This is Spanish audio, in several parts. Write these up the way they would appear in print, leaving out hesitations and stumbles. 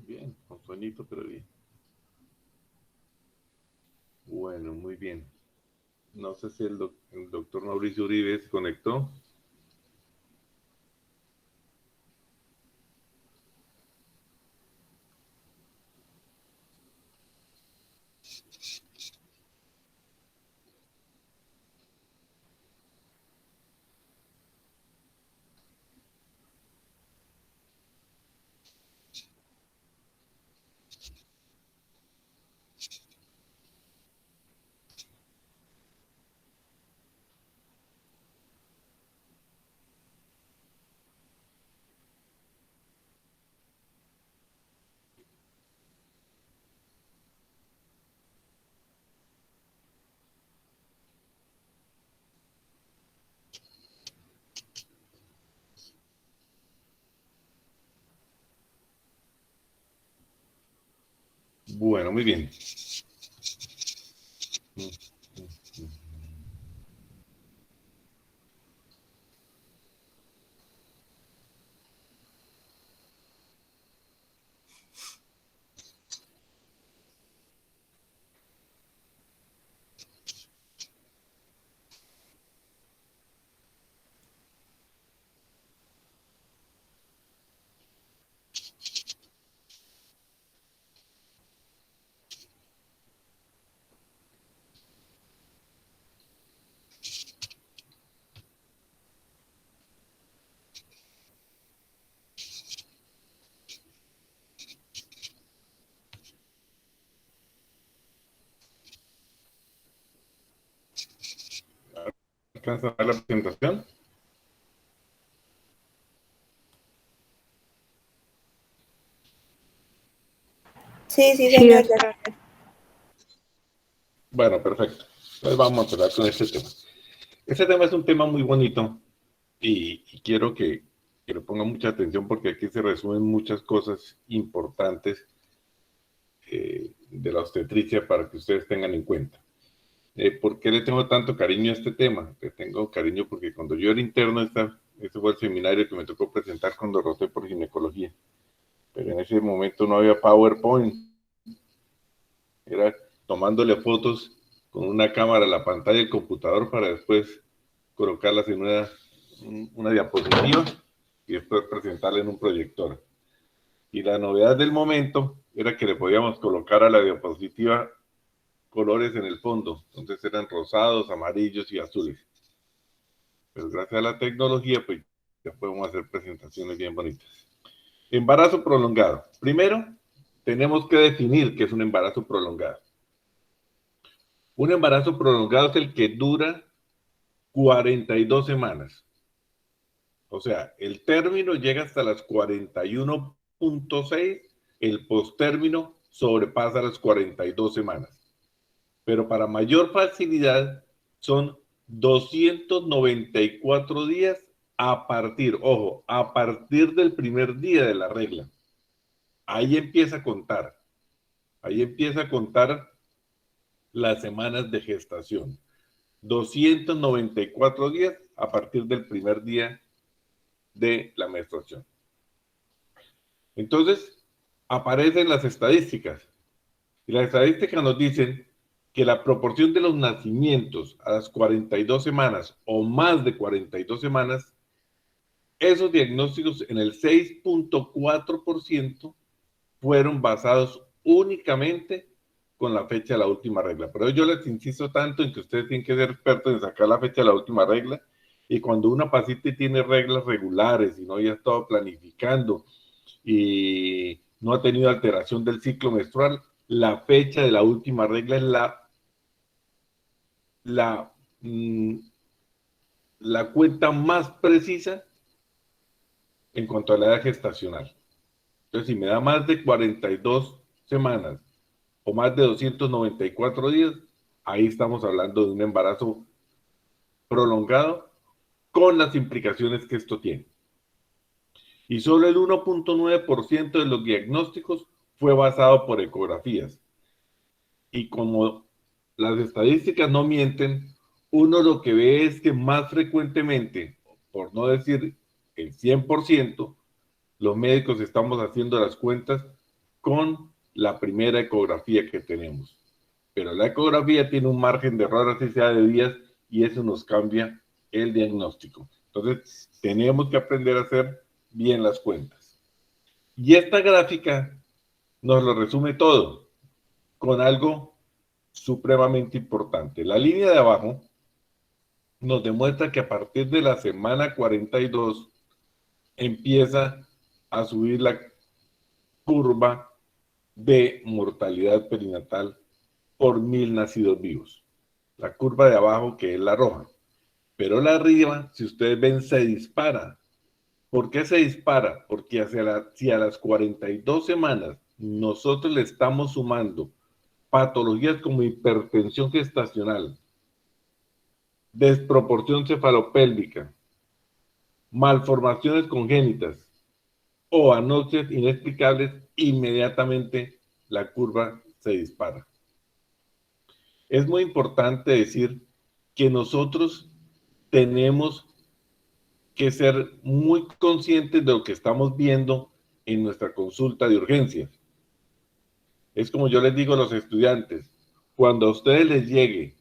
Bien, con sueñito, pero bien. Bueno, muy bien. No sé si el doctor Mauricio Uribe se conectó. Bueno, muy bien. ¿Alcanza a ver la presentación? Sí, sí, Sí, señor. doctor. Bueno, perfecto. Entonces vamos a empezar con este tema. Este tema es un tema muy bonito y quiero que le ponga mucha atención porque aquí se resumen muchas cosas importantes de la obstetricia para que ustedes tengan en cuenta. ¿Por qué le tengo tanto cariño a este tema? Le tengo cariño porque cuando yo era interno, este fue el seminario que me tocó presentar cuando roté por ginecología. Pero en ese momento no había PowerPoint. Era tomándole fotos con una cámara a la pantalla del computador para después colocarlas en una diapositiva y después presentarla en un proyector. Y la novedad del momento era que le podíamos colocar a la diapositiva colores en el fondo. Entonces eran rosados, amarillos y azules. Pero gracias a la tecnología, pues ya podemos hacer presentaciones bien bonitas. Embarazo prolongado. Primero, tenemos que definir qué es un embarazo prolongado. Un embarazo prolongado es el que dura 42 semanas. O sea, el término llega hasta las 41.6, el postérmino sobrepasa las 42 semanas. Pero para mayor facilidad son 294 días a partir, ojo, a partir del primer día de la regla. Ahí empieza a contar. Ahí empieza a contar las semanas de gestación. 294 días a partir del primer día de la menstruación. Entonces, aparecen las estadísticas. Y las estadísticas nos dicen que la proporción de los nacimientos a las 42 semanas o más de 42 semanas, esos diagnósticos en el 6.4% fueron basados únicamente con la fecha de la última regla. Pero yo les insisto tanto en que ustedes tienen que ser expertos en sacar la fecha de la última regla. Y cuando una paciente tiene reglas regulares y no ya ha estado planificando y no ha tenido alteración del ciclo menstrual, la fecha de la última regla es la, mm, la cuenta más precisa en cuanto a la edad gestacional. Entonces, si me da más de 42 semanas o más de 294 días, ahí estamos hablando de un embarazo prolongado con las implicaciones que esto tiene. Y solo el 1.9% de los diagnósticos fue basado por ecografías. Y como las estadísticas no mienten, uno lo que ve es que más frecuentemente, por no decir el 100%, los médicos estamos haciendo las cuentas con la primera ecografía que tenemos. Pero la ecografía tiene un margen de error, así sea de días, y eso nos cambia el diagnóstico. Entonces, tenemos que aprender a hacer bien las cuentas. Y esta gráfica nos lo resume todo con algo supremamente importante. La línea de abajo nos demuestra que a partir de la semana 42 empieza a subir la curva de mortalidad perinatal por 1000 nacidos vivos. La curva de abajo, que es la roja. Pero la arriba, si ustedes ven, se dispara. ¿Por qué se dispara? Porque si a las 42 semanas nosotros le estamos sumando patologías como hipertensión gestacional, desproporción cefalopélvica, malformaciones congénitas o anoxias inexplicables, inmediatamente la curva se dispara. Es muy importante decir que nosotros tenemos que ser muy conscientes de lo que estamos viendo en nuestra consulta de urgencias. Es como yo les digo a los estudiantes, cuando a ustedes les llegue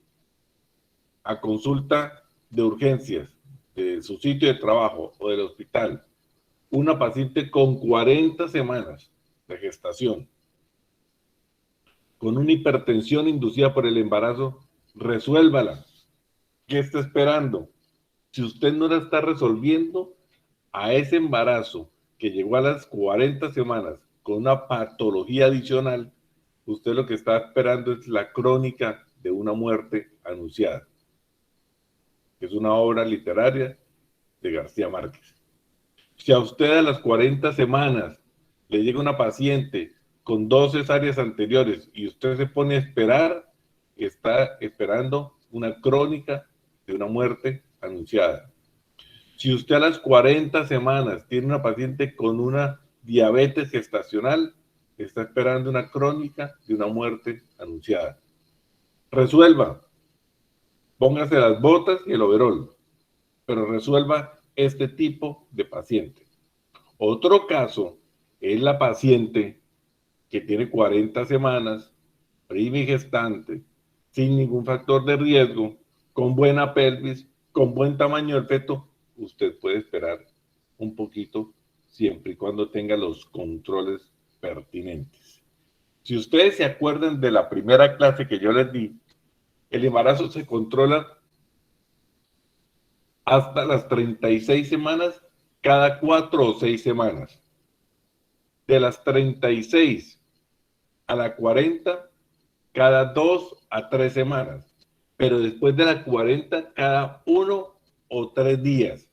a consulta de urgencias de su sitio de trabajo o del hospital, una paciente con 40 semanas de gestación, con una hipertensión inducida por el embarazo, resuélvala. ¿Qué está esperando? Si usted no la está resolviendo, a ese embarazo que llegó a las 40 semanas con una patología adicional, usted lo que está esperando es la crónica de una muerte anunciada, que es una obra literaria de García Márquez. Si a usted a las 40 semanas le llega una paciente con 2 cesáreas anteriores y usted se pone a esperar, está esperando una crónica de una muerte anunciada. Si usted a las 40 semanas tiene una paciente con una diabetes gestacional, está esperando una crónica de una muerte anunciada. Resuelva, póngase las botas y el overol, pero resuelva este tipo de paciente. Otro caso es la paciente que tiene 40 semanas, primigestante, sin ningún factor de riesgo, con buena pelvis, con buen tamaño del feto. Usted puede esperar un poquito siempre y cuando tenga los controles pertinentes. Si ustedes se acuerdan de la primera clase que yo les di, el embarazo se controla hasta las 36 semanas, cada 4 o 6 semanas. De las 36 a la 40, cada 2 a 3 semanas. Pero después de la 40, cada 1 o 3 días.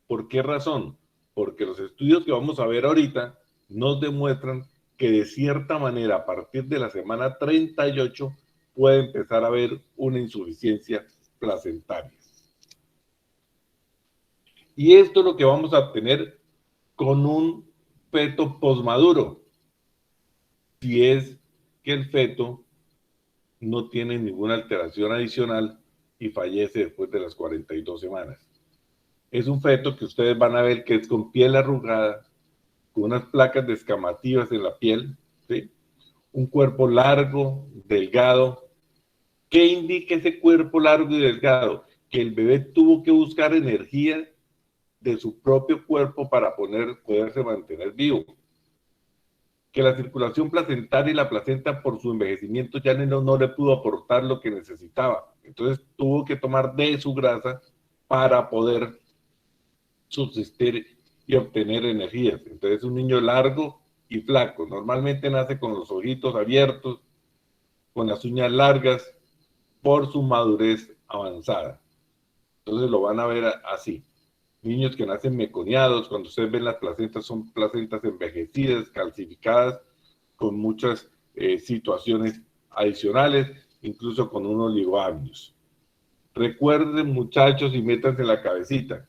¿Por qué razón? Porque los estudios que vamos a ver ahorita nos demuestran que de cierta manera a partir de la semana 38 puede empezar a haber una insuficiencia placentaria. Y esto es lo que vamos a obtener con un feto posmaduro, si es que el feto no tiene ninguna alteración adicional y fallece después de las 42 semanas. Es un feto que ustedes van a ver que es con piel arrugada, con unas placas descamativas en la piel, ¿sí? Un cuerpo largo, delgado. ¿Qué indica ese cuerpo largo y delgado? Que el bebé tuvo que buscar energía de su propio cuerpo para poderse mantener vivo. Que la circulación placentaria y la placenta por su envejecimiento ya no le pudo aportar lo que necesitaba. Entonces tuvo que tomar de su grasa para poder subsistir y obtener energías. Entonces un niño largo y flaco, normalmente nace con los ojitos abiertos, con las uñas largas, por su madurez avanzada. Entonces lo van a ver así. Niños que nacen meconiados, cuando ustedes ven las placentas, son placentas envejecidas, calcificadas, con muchas situaciones adicionales, incluso con un oligoamnios. Recuerden, muchachos, y métanse en la cabecita,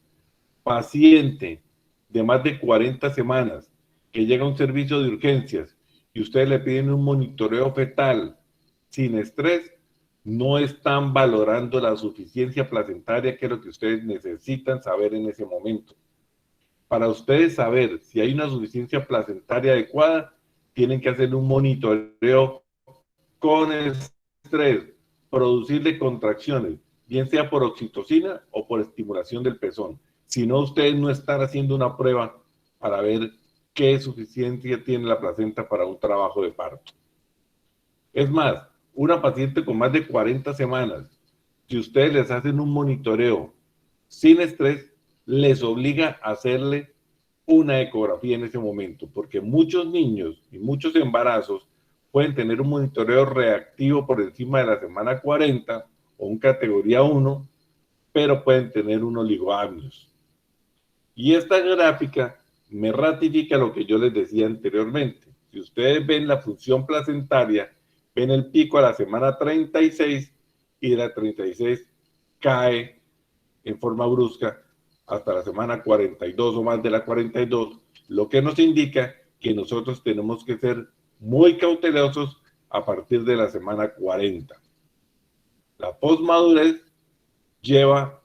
paciente de más de 40 semanas que llega a un servicio de urgencias y ustedes le piden un monitoreo fetal sin estrés, no están valorando la suficiencia placentaria, que es lo que ustedes necesitan saber en ese momento. Para ustedes saber si hay una suficiencia placentaria adecuada, tienen que hacer un monitoreo con estrés, producirle contracciones, bien sea por oxitocina o por estimulación del pezón. Si no, ustedes no están haciendo una prueba para ver qué suficiencia tiene la placenta para un trabajo de parto. Es más, una paciente con más de 40 semanas, si ustedes les hacen un monitoreo sin estrés, les obliga a hacerle una ecografía en ese momento, porque muchos niños y muchos embarazos pueden tener un monitoreo reactivo por encima de la semana 40 o un categoría 1, pero pueden tener un oligoamnios. Y esta gráfica me ratifica lo que yo les decía anteriormente. Si ustedes ven la función placentaria, ven el pico a la semana 36 y de la 36 cae en forma brusca hasta la semana 42 o más de la 42, lo que nos indica que nosotros tenemos que ser muy cautelosos a partir de la semana 40. La posmadurez lleva,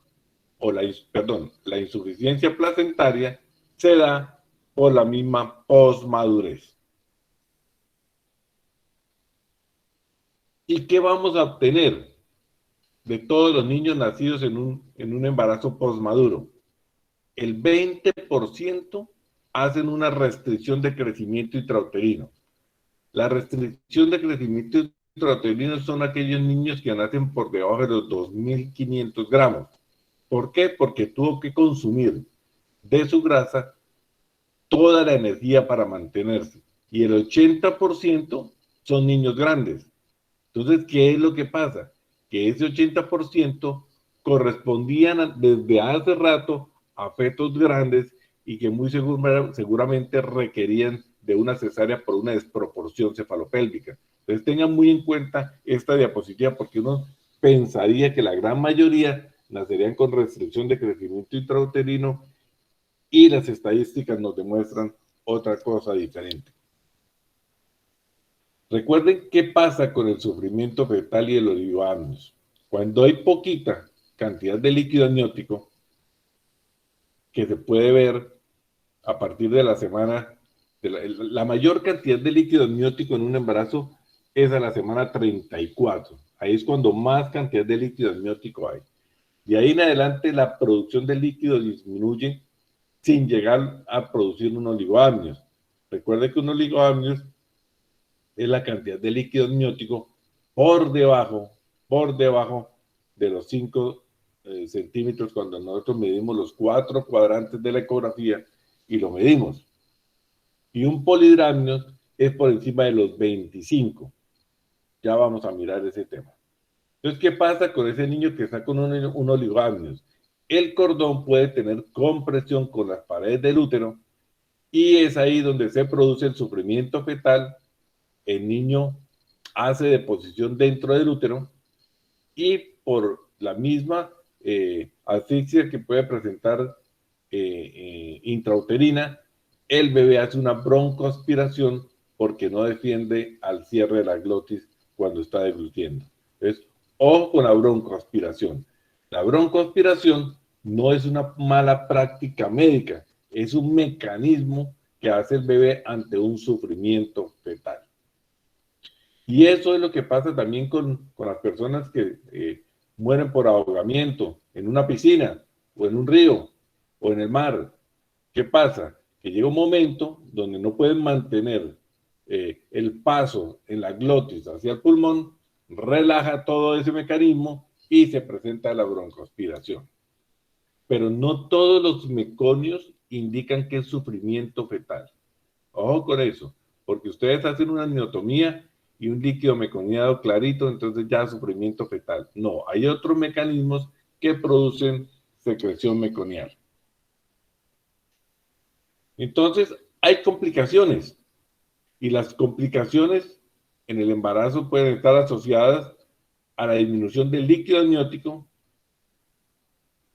la insuficiencia placentaria se da por la misma posmadurez. ¿Y qué vamos a obtener de todos los niños nacidos en un embarazo posmaduro? El 20% hacen una restricción de crecimiento intrauterino. La restricción de crecimiento intrauterino son aquellos niños que nacen por debajo de los 2.500 gramos. ¿Por qué? Porque tuvo que consumir de su grasa toda la energía para mantenerse. Y el 80% son niños grandes. Entonces, ¿qué es lo que pasa? Que ese 80% correspondían desde hace rato a fetos grandes y que muy seguramente requerían de una cesárea por una desproporción cefalopélvica. Entonces tengan muy en cuenta esta diapositiva porque uno pensaría que la gran mayoría nacerían con restricción de crecimiento intrauterino y las estadísticas nos demuestran otra cosa diferente. Recuerden qué pasa con el sufrimiento fetal y el oligoamnios. Cuando hay poquita cantidad de líquido amniótico, que se puede ver a partir de la semana, la mayor cantidad de líquido amniótico en un embarazo es a la semana 34. Ahí es cuando más cantidad de líquido amniótico hay. Y ahí en adelante la producción de líquido disminuye sin llegar a producir un oligoamnios. Recuerde que un oligoamnios es la cantidad de líquido amniótico por debajo de los 5 centímetros cuando nosotros medimos los 4 cuadrantes de la ecografía y lo medimos. Y un polidramnios es por encima de los 25. Ya vamos a mirar ese tema. Entonces, ¿qué pasa con ese niño que está con un oligoamnios? El cordón puede tener compresión con las paredes del útero y es ahí donde se produce el sufrimiento fetal. El niño hace deposición dentro del útero y por la misma asfixia que puede presentar intrauterina, el bebé hace una broncoaspiración porque no defiende al cierre de la glotis cuando está deglutiendo. Entonces, ojo con la broncoaspiración. La broncoaspiración no es una mala práctica médica, es un mecanismo que hace el bebé ante un sufrimiento fetal. Y eso es lo que pasa también con las personas que mueren por ahogamiento en una piscina o en un río o en el mar. ¿Qué pasa? Que llega un momento donde no pueden mantener el paso en la glotis hacia el pulmón, relaja todo ese mecanismo y se presenta la broncoaspiración. Pero no todos los meconios indican que es sufrimiento fetal. Ojo con eso, porque ustedes hacen una amniotomía y un líquido meconiado clarito, entonces ya sufrimiento fetal. No, hay otros mecanismos que producen secreción meconial. Entonces, hay complicaciones y las complicaciones en el embarazo pueden estar asociadas a la disminución del líquido amniótico,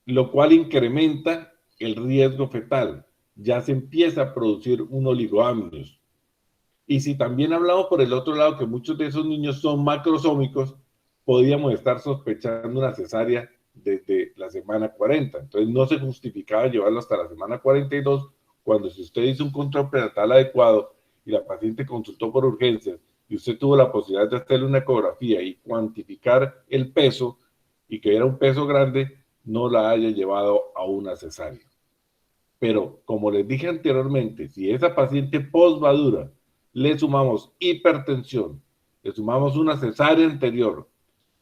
lo cual incrementa el riesgo fetal. Ya se empieza a producir un oligoamnios. Y si también hablamos por el otro lado que muchos de esos niños son macrosómicos, podríamos estar sospechando una cesárea desde la semana 40. Entonces no se justificaba llevarlo hasta la semana 42, cuando si usted hizo un control prenatal adecuado y la paciente consultó por urgencias y usted tuvo la posibilidad de hacerle una ecografía y cuantificar el peso y que era un peso grande, no la haya llevado a una cesárea. Pero como les dije anteriormente, si esa paciente postmadura le sumamos hipertensión, le sumamos una cesárea anterior,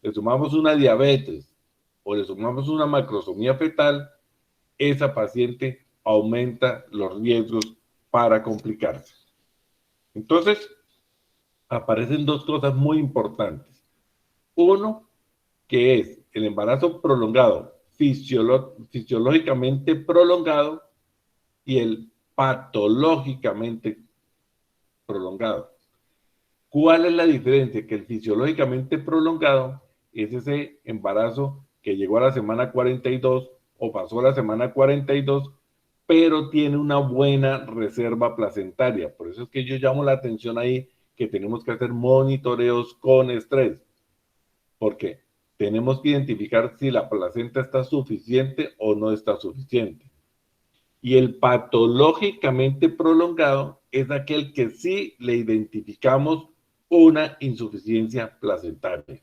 le sumamos una diabetes o le sumamos una macrosomía fetal, esa paciente aumenta los riesgos para complicarse. Entonces, aparecen dos cosas muy importantes. Uno, que es el embarazo prolongado, fisiológicamente prolongado, y el patológicamente prolongado. ¿Cuál es la diferencia? Que el fisiológicamente prolongado es ese embarazo que llegó a la semana 42 o pasó a la semana 42, pero tiene una buena reserva placentaria. Por eso es que yo llamo la atención ahí que tenemos que hacer monitoreos con estrés, porque tenemos que identificar si la placenta está suficiente o no está suficiente. Y el patológicamente prolongado es aquel que sí le identificamos una insuficiencia placentaria.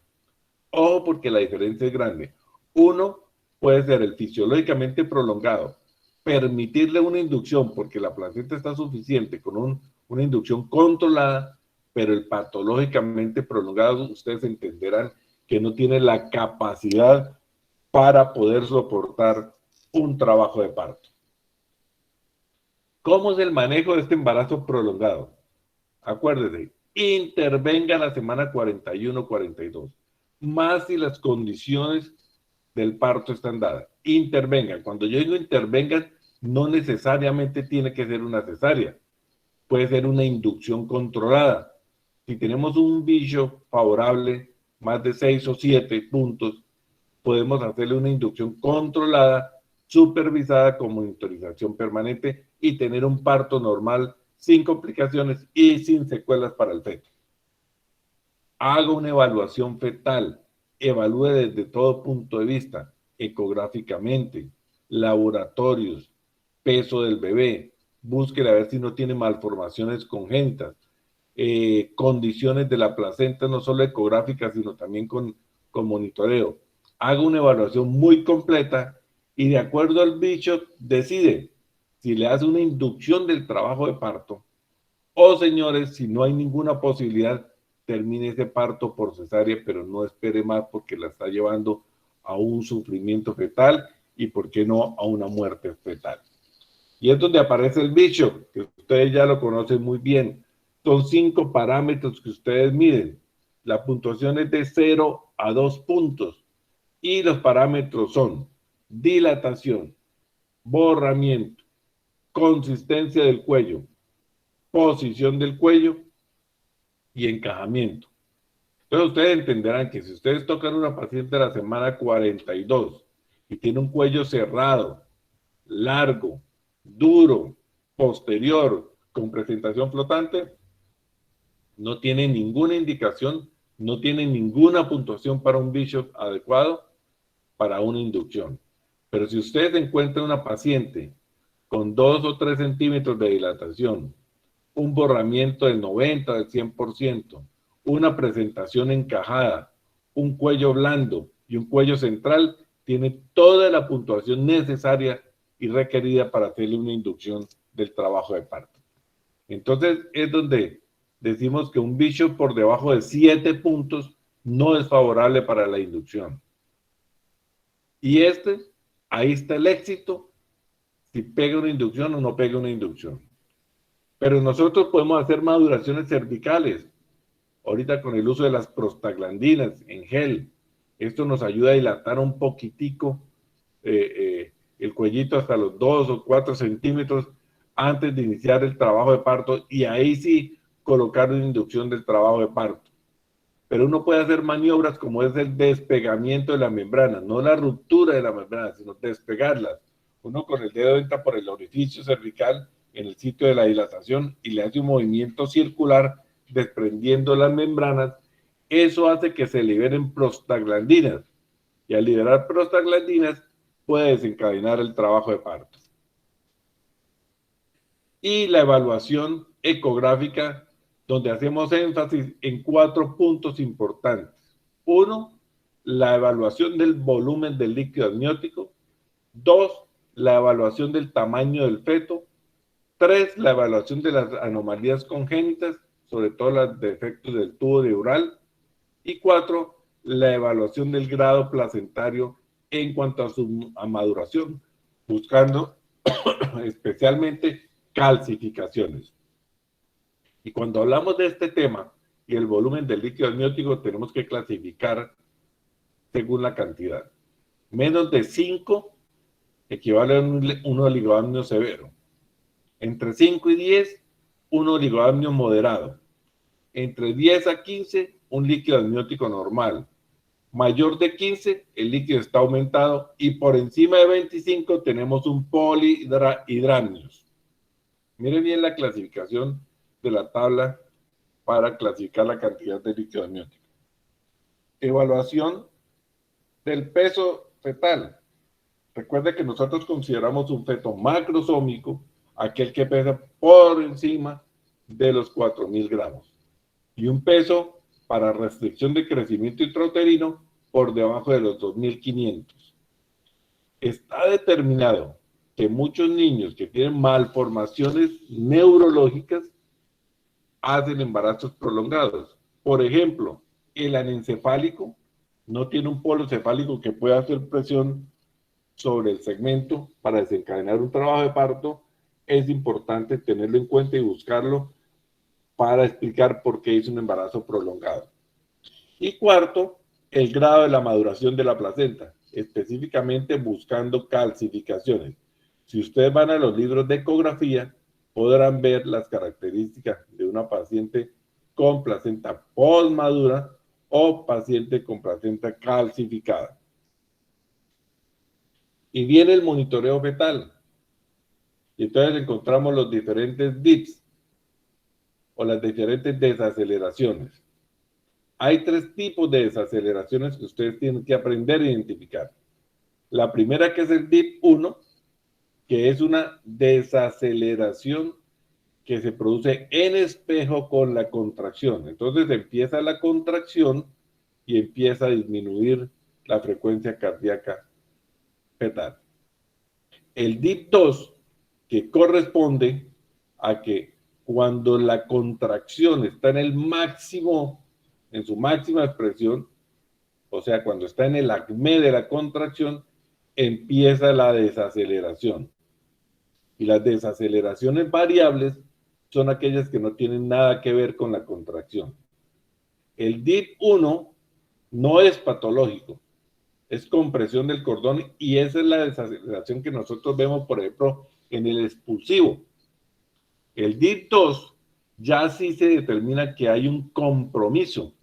Ojo, porque la diferencia es grande. Uno puede ser el fisiológicamente prolongado, permitirle una inducción porque la placenta está suficiente con una inducción controlada, pero el patológicamente prolongado, ustedes entenderán que no tiene la capacidad para poder soportar un trabajo de parto. ¿Cómo es el manejo de este embarazo prolongado? Acuérdese, intervenga la semana 41-42, más si las condiciones del parto están dadas. Intervengan. Cuando yo digo intervengan, no necesariamente tiene que ser una cesárea. Puede ser una inducción controlada. Si tenemos un bicho favorable, más de 6 o 7 puntos, podemos hacerle una inducción controlada, supervisada con monitorización permanente y tener un parto normal sin complicaciones y sin secuelas para el feto. Haga una evaluación fetal, evalúe desde todo punto de vista, ecográficamente, laboratorios, peso del bebé, búsquele a ver si no tiene malformaciones congénitas, condiciones de la placenta, no solo ecográficas, sino también con monitoreo. Haga una evaluación muy completa y de acuerdo al bicho decide si le hace una inducción del trabajo de parto o, señores, si no hay ninguna posibilidad, termine ese parto por cesárea, pero no espere más porque la está llevando a un sufrimiento fetal y, ¿por qué no, a una muerte fetal? Y es donde aparece el bicho, que ustedes ya lo conocen muy bien. Son 5 parámetros que ustedes miden. La puntuación es de 0 a 2 puntos. Y los parámetros son dilatación, borramiento, consistencia del cuello, posición del cuello y encajamiento. Entonces ustedes entenderán que si ustedes tocan una paciente a la semana 42 y tiene un cuello cerrado, largo, duro, posterior, con presentación flotante, no tiene ninguna indicación, no tiene ninguna puntuación para un bishop adecuado para una inducción. Pero si ustedes encuentran una paciente con 2 o 3 centímetros de dilatación, un borramiento del 90, del 100%, una presentación encajada, un cuello blando y un cuello central, tiene toda la puntuación necesaria y requerida para hacerle una inducción del trabajo de parto. Entonces es donde decimos que un bicho por debajo de 7 puntos no es favorable para la inducción. Y ahí está el éxito, si pega una inducción o no pega una inducción. Pero nosotros podemos hacer maduraciones cervicales, ahorita con el uso de las prostaglandinas en gel. Esto nos ayuda a dilatar un poquitico el cuellito hasta los 2 o 4 centímetros antes de iniciar el trabajo de parto y ahí sí colocar una inducción del trabajo de parto. Pero uno puede hacer maniobras como es el despegamiento de la membrana, no la ruptura de la membrana, sino despegarlas. Uno con el dedo entra por el orificio cervical en el sitio de la dilatación y le hace un movimiento circular desprendiendo las membranas. Eso hace que se liberen prostaglandinas y al liberar prostaglandinas puede desencadenar el trabajo de parto. Y la evaluación ecográfica donde hacemos énfasis en 4 puntos importantes. 1, la evaluación del volumen del líquido amniótico. 2, la evaluación del tamaño del feto. 3, la evaluación de las anomalías congénitas, sobre todo los defectos del tubo neural. Y 4, la evaluación del grado placentario en cuanto a su maduración, buscando especialmente calcificaciones. Y cuando hablamos de este tema y el volumen del líquido amniótico, tenemos que clasificar según la cantidad. Menos de 5 equivale a un oligoamnio severo. Entre 5 y 10, un oligoamnio moderado. Entre 10 a 15, un líquido amniótico normal. Mayor de 15, el líquido está aumentado. Y por encima de 25, tenemos un polihidramnios. Miren bien la clasificación de la tabla para clasificar la cantidad de líquido amniótico. Evaluación del peso fetal. Recuerde que nosotros consideramos un feto macrosómico aquel que pesa por encima de los 4.000 gramos y un peso para restricción de crecimiento intrauterino por debajo de los 2.500. Está determinado que muchos niños que tienen malformaciones neurológicas hacen embarazos prolongados. Por ejemplo, el anencefálico no tiene un polo cefálico que pueda hacer presión sobre el segmento para desencadenar un trabajo de parto. Es importante tenerlo en cuenta y buscarlo para explicar por qué es un embarazo prolongado. Y cuarto, el grado de la maduración de la placenta, específicamente buscando calcificaciones. Si ustedes van a los libros de ecografía, podrán ver las características de una paciente con placenta postmadura o paciente con placenta calcificada. Y viene el monitoreo fetal. Y entonces encontramos los diferentes dips o las diferentes desaceleraciones. Hay 3 tipos de desaceleraciones que ustedes tienen que aprender a identificar. La primera, que es el DIP 1, que es una desaceleración que se produce en espejo con la contracción. Entonces empieza la contracción y empieza a disminuir la frecuencia cardíaca fetal. El DIP 2, que corresponde a que cuando la contracción está en el máximo, en su máxima expresión, o sea, cuando está en el acme de la contracción, empieza la desaceleración. Y las desaceleraciones variables son aquellas que no tienen nada que ver con la contracción. El DIP 1 no es patológico, es compresión del cordón y esa es la desaceleración que nosotros vemos, por ejemplo, en el expulsivo. El DIP 2 ya sí se determina que hay un compromiso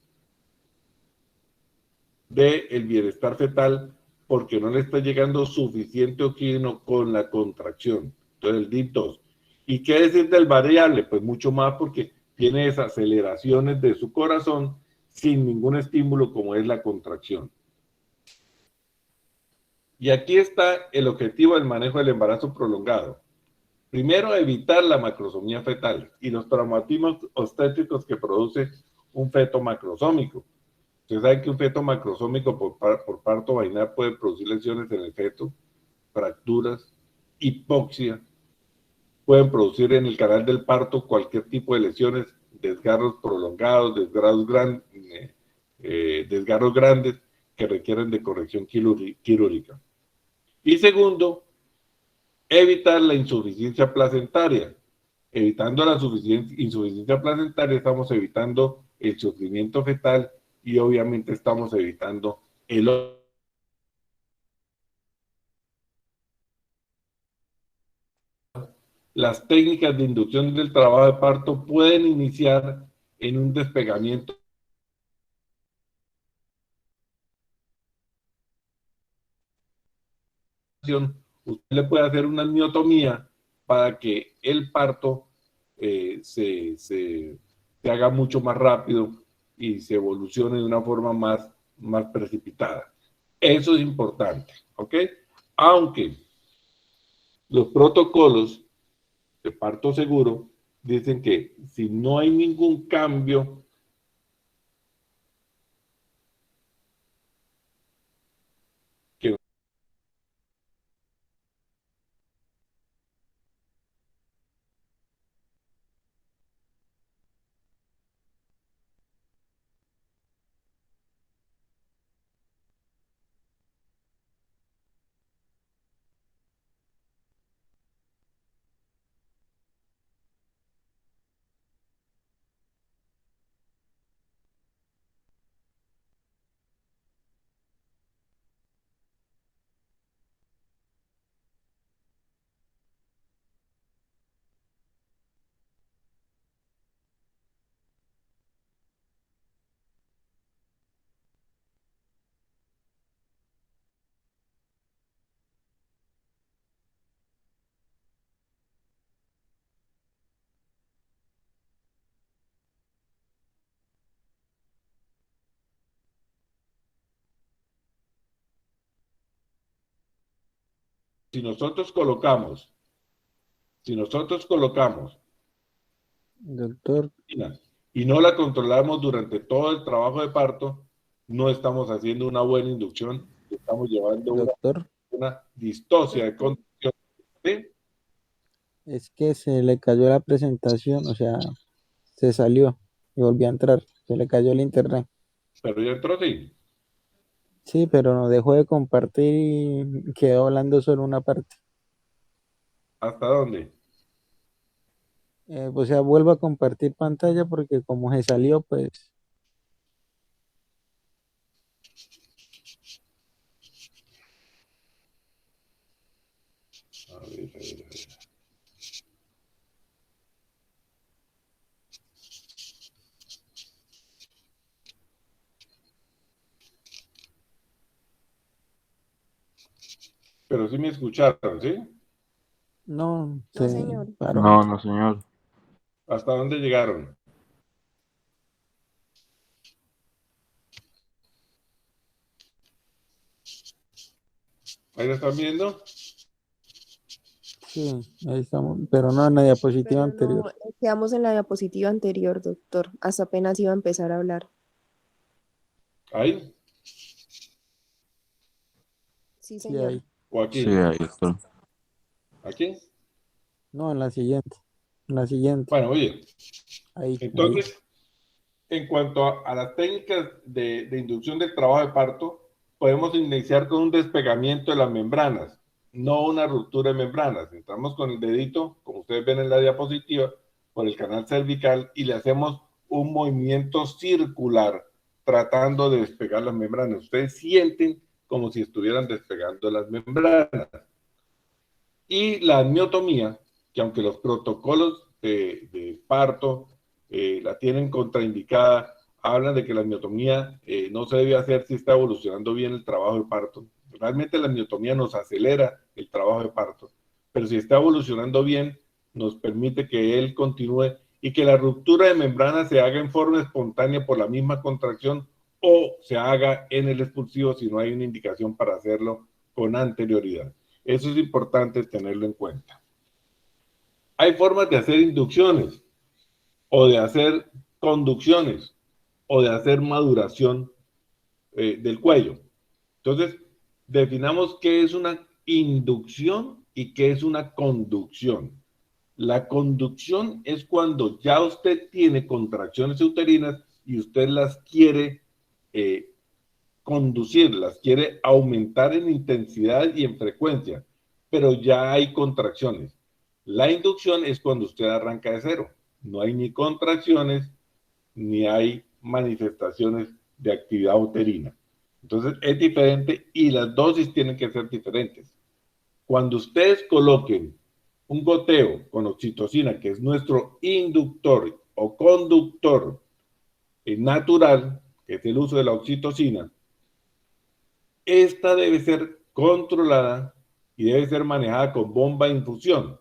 del bienestar fetal porque no le está llegando suficiente oxígeno con la contracción. Entonces el DIP 2. ¿Y qué decir del variable? Pues mucho más, porque tiene desaceleraciones de su corazón sin ningún estímulo como es la contracción. Y aquí está el objetivo del manejo del embarazo prolongado. Primero, evitar la macrosomía fetal y los traumatismos obstétricos que produce un feto macrosómico. Ustedes saben que un feto macrosómico por parto vaginal puede producir lesiones en el feto, fracturas, hipoxia, pueden producir en el canal del parto cualquier tipo de lesiones, desgarros prolongados, desgarros grandes que requieren de corrección quirúrgica. Y segundo, evitar la insuficiencia placentaria. Evitando la insuficiencia placentaria estamos evitando el sufrimiento fetal y obviamente estamos evitando las técnicas de inducción del trabajo de parto pueden iniciar en un despegamiento. Usted le puede hacer una amniotomía para que el parto se haga mucho más rápido y se evolucione de una forma más precipitada. Eso es importante, ¿ok? Aunque los protocolos de parto seguro dicen que si no hay ningún cambio, que si nosotros colocamos, si nosotros colocamos Doctor, y no la controlamos durante todo el trabajo de parto, no estamos haciendo una buena inducción, estamos llevando doctor, una distosia de conducción. ¿Sí? es que se le cayó la presentación, o sea, se salió y volvió a entrar, se le cayó el internet. Pero ya entró, sí. Sí, pero no dejó de compartir y quedó hablando solo una parte. ¿Hasta dónde? O sea, vuelvo a compartir pantalla porque como se salió, pues A ver, a ver, a ver. Pero sí me escucharon, ¿sí? no, No, se señor. paró. No, no, señor. ¿Hasta dónde llegaron? ¿Ahí lo están viendo? Sí, ahí estamos, pero no en la diapositiva Pero no, anterior. quedamos en la diapositiva anterior, doctor. Hasta apenas iba a empezar a hablar. ¿Ahí Sí, Sí, señor. ahí. o Sí, aquí? ahí, doctor. ¿Aquí? No, en la siguiente. En la siguiente. Bueno, oye, Ahí, ahí. entonces, en cuanto a las técnicas de inducción del trabajo de parto, podemos iniciar con un despegamiento de las membranas, no una ruptura de membranas. Entramos con el dedito, como ustedes ven en la diapositiva, por el canal cervical y le hacemos un movimiento circular tratando de despegar las membranas. Ustedes sienten como si estuvieran despegando las membranas. Y la amiotomía, que aunque los protocolos de parto la tienen contraindicada, hablan de que la amiotomía no se debe hacer si está evolucionando bien el trabajo de parto. Realmente la amiotomía nos acelera el trabajo de parto, pero si está evolucionando bien, nos permite que él continúe y que la ruptura de membrana se haga en forma espontánea por la misma contracción o se haga en el expulsivo si no hay una indicación para hacerlo con anterioridad. Eso es importante tenerlo en cuenta. Hay formas de hacer inducciones o de hacer conducciones o de hacer maduración del cuello. Entonces, definamos qué es una inducción y qué es una conducción. La conducción es cuando ya usted tiene contracciones uterinas y usted las quiere eh, conducir, las quiere aumentar en intensidad y en frecuencia, pero ya hay contracciones. La inducción es cuando usted arranca de cero. No hay ni contracciones, ni hay manifestaciones de actividad uterina. Entonces es diferente y las dosis tienen que ser diferentes. Cuando ustedes coloquen un goteo con oxitocina, que es nuestro inductor o conductor natural, que es el uso de la oxitocina, esta debe ser controlada y debe ser manejada con bomba de infusión.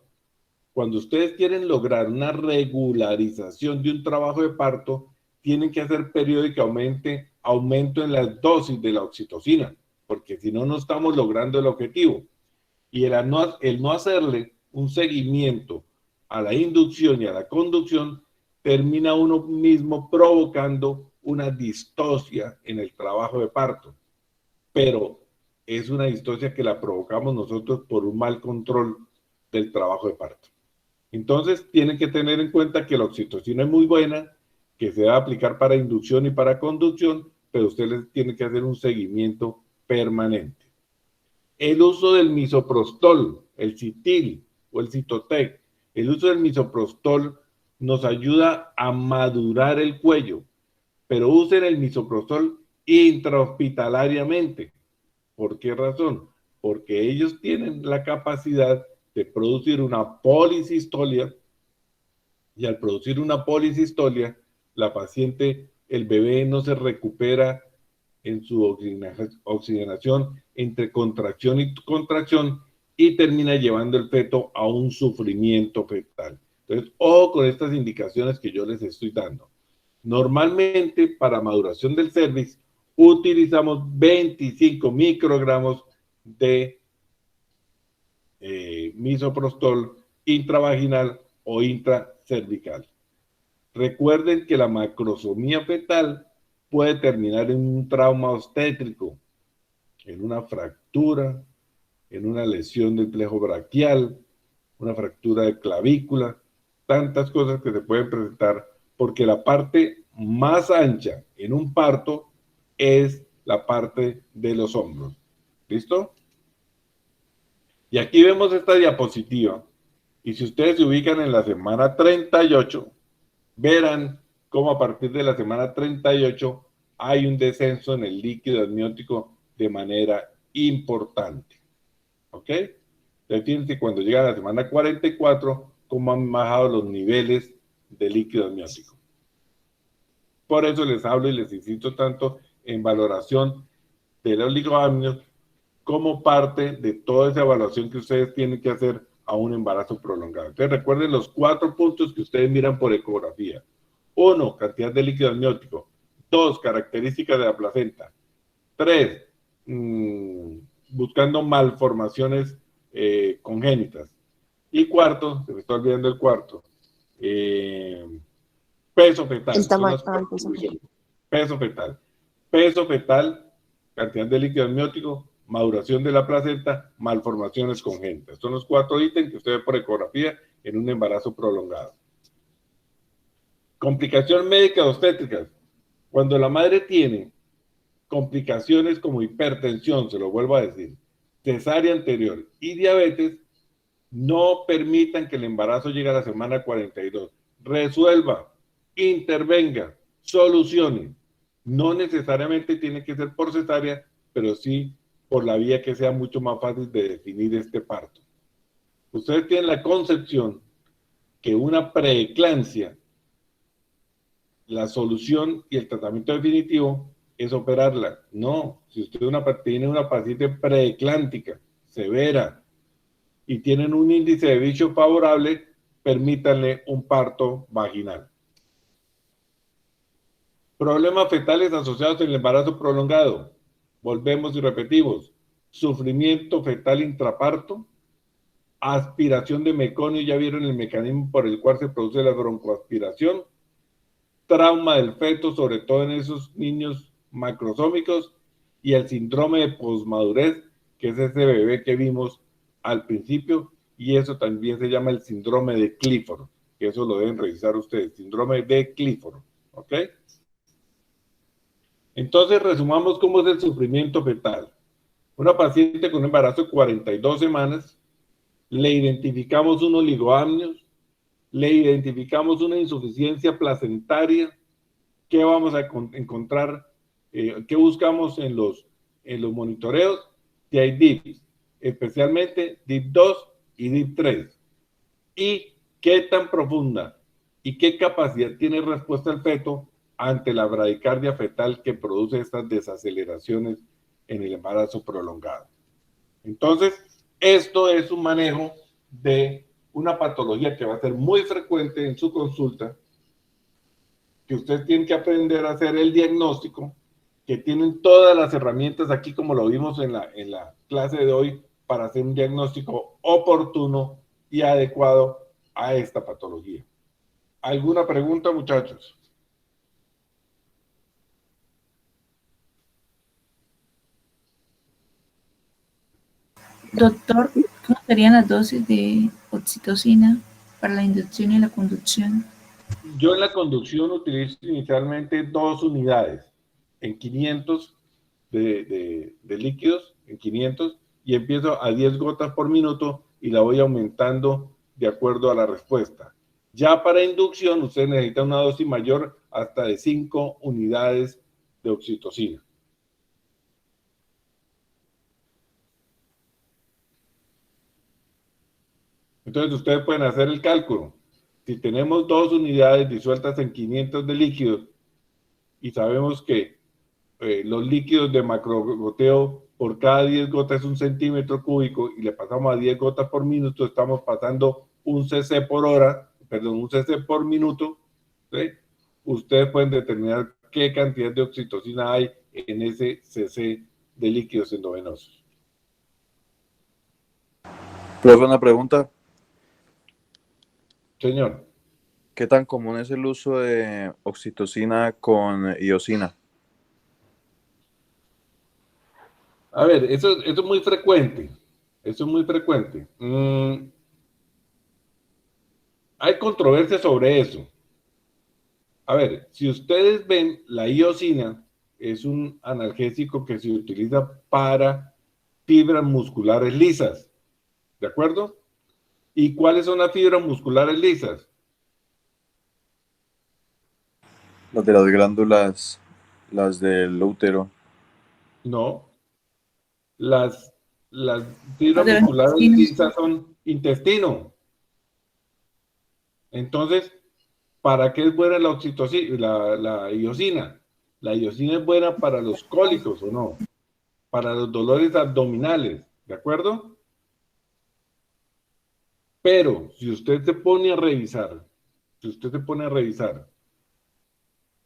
Cuando ustedes quieren lograr una regularización de un trabajo de parto, tienen que hacer periódicamente aumento en las dosis de la oxitocina, porque si no, no estamos logrando el objetivo. Y el no hacerle un seguimiento a la inducción y a la conducción, termina uno mismo provocando una distocia en el trabajo de parto. Pero es una distocia que la provocamos nosotros por un mal control del trabajo de parto. Entonces, tienen que tener en cuenta que la oxitocina es muy buena, que se va a aplicar para inducción y para conducción, pero usted les tiene que hacer un seguimiento permanente. El uso del misoprostol, el Citil o el Citotec, el uso del misoprostol nos ayuda a madurar el cuello, pero usen el misoprostol intrahospitalariamente. ¿Por qué razón? Porque ellos tienen la capacidad de producir una policistolia, y al producir una policistolia, la paciente, el bebé no se recupera en su oxigenación entre contracción y contracción y termina llevando el feto a un sufrimiento fetal. Entonces, ojo con estas indicaciones que yo les estoy dando. Normalmente, para maduración del cervix, utilizamos 25 microgramos de misoprostol intravaginal o intracervical. Recuerden que la macrosomía fetal puede terminar en un trauma obstétrico, en una fractura, en una lesión del plejo braquial, una fractura de clavícula, tantas cosas que se pueden presentar, porque la parte más ancha en un parto es la parte de los hombros. ¿Listo? Y aquí vemos esta diapositiva, y si ustedes se ubican en la semana 38, verán cómo a partir de la semana 38 hay un descenso en el líquido amniótico de manera importante. ¿Ok? Entonces, fíjense cuando llega a la semana 44, cómo han bajado los niveles de líquido amniótico. Por eso les hablo y les insisto tanto en valoración del oligoamnios como parte de toda esa evaluación que ustedes tienen que hacer a un embarazo prolongado. Entonces recuerden los 4 puntos que ustedes miran por ecografía. 1, cantidad de líquido amniótico. 2, características de la placenta. 3, buscando malformaciones congénitas. Y 4, se me está olvidando el 4, peso fetal. El tamaño. Peso fetal. Peso fetal, cantidad de líquido amniótico, maduración de la placenta, malformaciones congénitas. Son los 4 ítems que usted ve por ecografía en un embarazo prolongado. Complicación médica obstétricas. Cuando la madre tiene complicaciones como hipertensión, se lo vuelvo a decir, cesárea anterior y diabetes, no permitan que el embarazo llegue a la semana 42. Resuelva, intervenga, solucione. No necesariamente tiene que ser por cesárea, pero sí por la vía que sea mucho más fácil de definir este parto. Ustedes tienen la concepción que una preeclampsia, la solución y el tratamiento definitivo es operarla. No, si usted tiene una paciente preeclántica severa y tienen un índice de bicho favorable, permítanle un parto vaginal. Problemas fetales asociados en el embarazo prolongado. Volvemos y repetimos. Sufrimiento fetal intraparto, aspiración de meconio, ya vieron el mecanismo por el cual se produce la broncoaspiración, trauma del feto, sobre todo en esos niños macrosómicos, y el síndrome de posmadurez, que es ese bebé que vimos al principio, y eso también se llama el síndrome de Clifford, que eso lo deben revisar ustedes, síndrome de Clifford, ¿ok? Entonces, resumamos cómo es el sufrimiento fetal. Una paciente con un embarazo de 42 semanas, le identificamos un oligoamnios, le identificamos una insuficiencia placentaria. ¿Qué vamos a encontrar? ¿Qué buscamos en los monitoreos? Si hay DIPs, especialmente DIP 2 y DIP 3. ¿Y qué tan profunda y qué capacidad tiene respuesta el feto ante la bradicardia fetal que produce estas desaceleraciones en el embarazo prolongado? Entonces, esto es un manejo de una patología que va a ser muy frecuente en su consulta, que usted tiene que aprender a hacer el diagnóstico, que tienen todas las herramientas aquí, como lo vimos en la clase de hoy, para hacer un diagnóstico oportuno y adecuado a esta patología. ¿Alguna pregunta, muchachos? Doctor, ¿cómo serían las dosis de oxitocina para la inducción y la conducción? Yo en la conducción utilizo inicialmente 2 unidades en 500 de líquidos, en 500, y empiezo a 10 gotas por minuto y la voy aumentando de acuerdo a la respuesta. Ya para inducción, usted necesita una dosis mayor hasta de 5 unidades de oxitocina. Entonces, ustedes pueden hacer el cálculo. Si tenemos 2 unidades disueltas en 500 de líquidos y sabemos que los líquidos de macrogoteo por cada 10 gotas es 1 centímetro cúbico y le pasamos a 10 gotas por minuto, estamos pasando 1 cc por hora, perdón, 1 cc por minuto, ¿sí? Ustedes pueden determinar qué cantidad de oxitocina hay en ese cc de líquidos endovenosos. Profe, una pregunta. Señor. ¿Qué tan común es el uso de oxitocina con iosina? A ver, eso es muy frecuente. Eso es muy frecuente. Hay controversia sobre eso. A ver, si ustedes ven, la iosina es un analgésico que se utiliza para fibras musculares lisas. ¿De acuerdo? ¿Y cuáles son las fibras musculares lisas? Las de las glándulas, las del útero. No. Las fibras De los musculares intestinos. lisas son intestino. Entonces, ¿para qué es buena la oxitocina, la iosina? La iosina es buena para los cólicos, ¿o no? Para los dolores abdominales, ¿de acuerdo? Pero si usted se pone a revisar,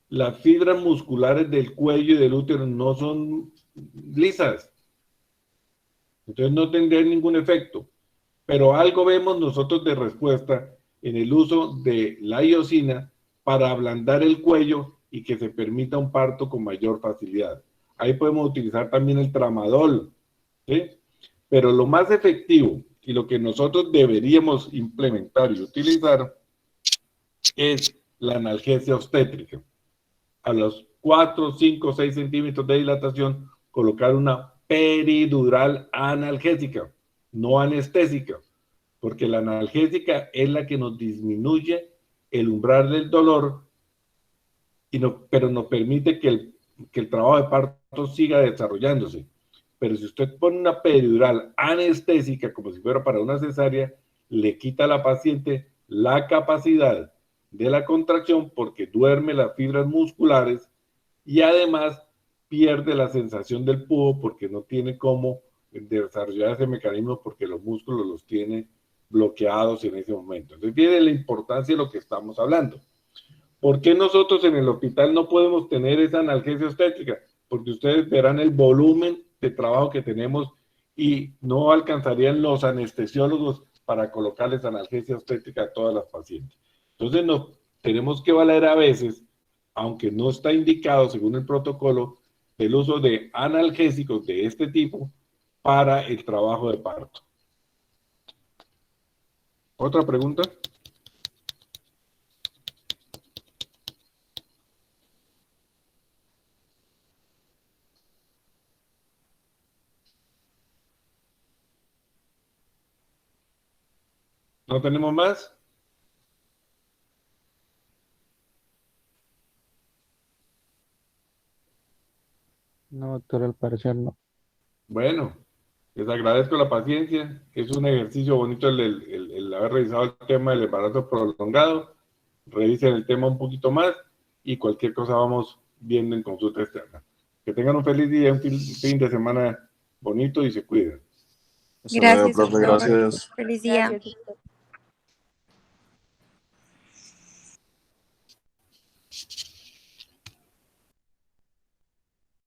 las fibras musculares del cuello y del útero no son lisas. Entonces no tendría ningún efecto. Pero algo vemos nosotros de respuesta en el uso de la iosina para ablandar el cuello y que se permita un parto con mayor facilidad. Ahí podemos utilizar también el tramadol, ¿sí? Pero lo más efectivo y lo que nosotros deberíamos implementar y utilizar es la analgesia obstétrica. A los 4, 5, 6 centímetros de dilatación, colocar una peridural analgésica, no anestésica, porque la analgésica es la que nos disminuye el umbral del dolor, pero nos permite que el trabajo de parto siga desarrollándose. Pero si usted pone una peridural anestésica, como si fuera para una cesárea, le quita a la paciente la capacidad de la contracción porque duerme las fibras musculares y además pierde la sensación del pujo porque no tiene cómo desarrollar ese mecanismo porque los músculos los tiene bloqueados en ese momento. Entonces viene la importancia de lo que estamos hablando. ¿Por qué nosotros en el hospital no podemos tener esa analgesia obstétrica? Porque ustedes verán el volumen de trabajo que tenemos y no alcanzarían los anestesiólogos para colocarles analgesia obstétrica a todas las pacientes. Entonces nos tenemos que valer a veces, aunque no está indicado según el protocolo, el uso de analgésicos de este tipo para el trabajo de parto. ¿Otra pregunta? ¿No tenemos más? No, doctor, al parecer no. Bueno, les agradezco la paciencia. Es un ejercicio bonito el haber revisado el tema del embarazo prolongado. Revisen el tema un poquito más y cualquier cosa vamos viendo en consulta externa. Que tengan un feliz día, un fin de semana bonito y se cuiden. Hasta luego, Gracias, profe, doctor. gracias. Feliz día. Gracias, doctor.